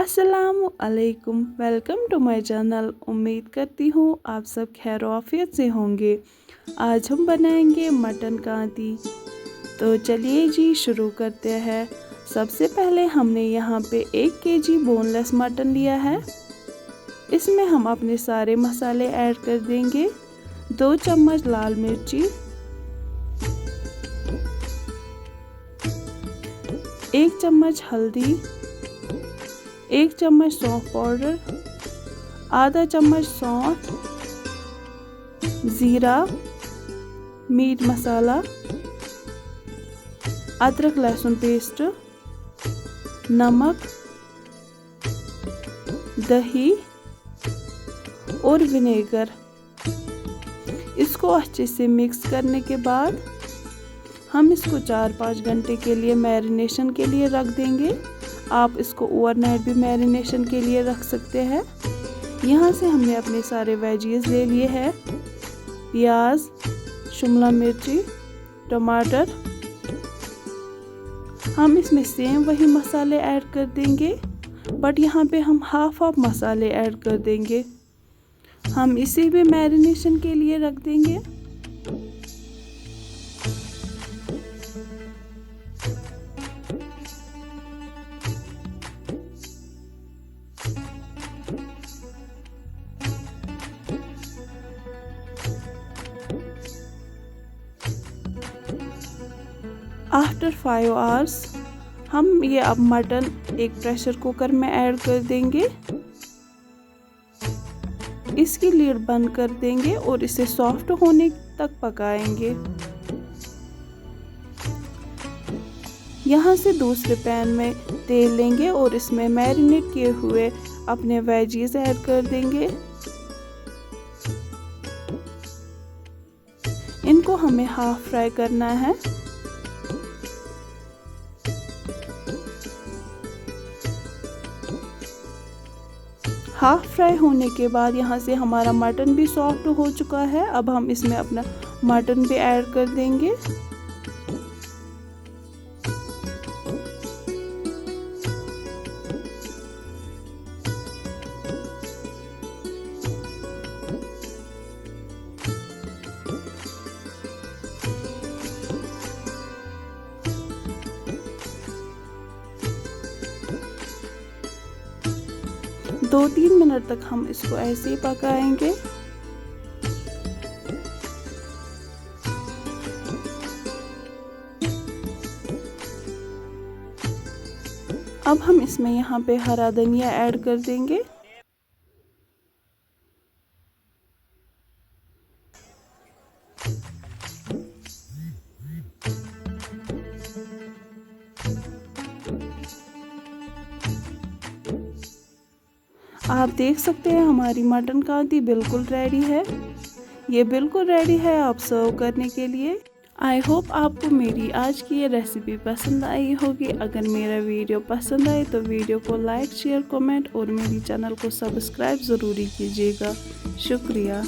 अस्सलामु अलैकुम, welcome to my channel. उम्मीद करती हूँ आप सब खैर आफियत से होंगे। आज हम बनाएंगे मटन कांती। तो चलिए जी शुरू करते हैं। सबसे पहले हमने यहाँ पे 1 केजी बोनलेस मटन लिया है। इसमें हम अपने सारे मसाले ऐड कर देंगे। 2 चम्मच लाल मिर्ची, 1 चम्मच हल्दी, 1 चम्मच सौंफ पाउडर, आधा चम्मच सौंफ, ज़ीरा, मीट मसाला, अदरक लहसुन पेस्ट, नमक, दही और विनेगर। इसको अच्छे से मिक्स करने के बाद हम इसको 4-5 घंटे के लिए मैरिनेशन के लिए रख देंगे। आप इसको ओवरनाइट भी मैरिनेशन के लिए रख सकते हैं। यहाँ से हमने अपने सारे वेजीज ले लिए हैं। प्याज, शिमला मिर्ची, टमाटर। हम इसमें सेम वही मसाले ऐड कर देंगे, बट यहाँ पे हम हाफ मसाले ऐड कर देंगे। हम इसे भी मैरिनेशन के लिए रख देंगे। आफ्टर 5 आवर्स हम ये अब मटन एक प्रेशर कुकर में ऐड कर देंगे। इसकी लीड बंद कर देंगे और इसे सॉफ्ट होने तक पकाएंगे। यहाँ से दूसरे पैन में तेल लेंगे और इसमें मैरिनेट किए हुए अपने वेजीज ऐड कर देंगे। इनको हमें हाफ फ्राई करना है। हाफ फ्राई होने के बाद यहाँ से हमारा मटन भी सॉफ्ट हो चुका है। अब हम इसमें अपना मटन भी ऐड कर देंगे। दो 3 मिनट तक हम इसको ऐसे ही पकाएंगे। अब हम इसमें यहाँ पे हरा धनिया ऐड कर देंगे। आप देख सकते हैं हमारी मटन कांती बिल्कुल रेडी है। ये बिल्कुल रेडी है आप सर्व करने के लिए। आई होप आपको मेरी आज की ये रेसिपी पसंद आई होगी। अगर मेरा वीडियो पसंद आए तो वीडियो को लाइक, शेयर, कमेंट और मेरी चैनल को सब्सक्राइब ज़रूरी कीजिएगा। शुक्रिया।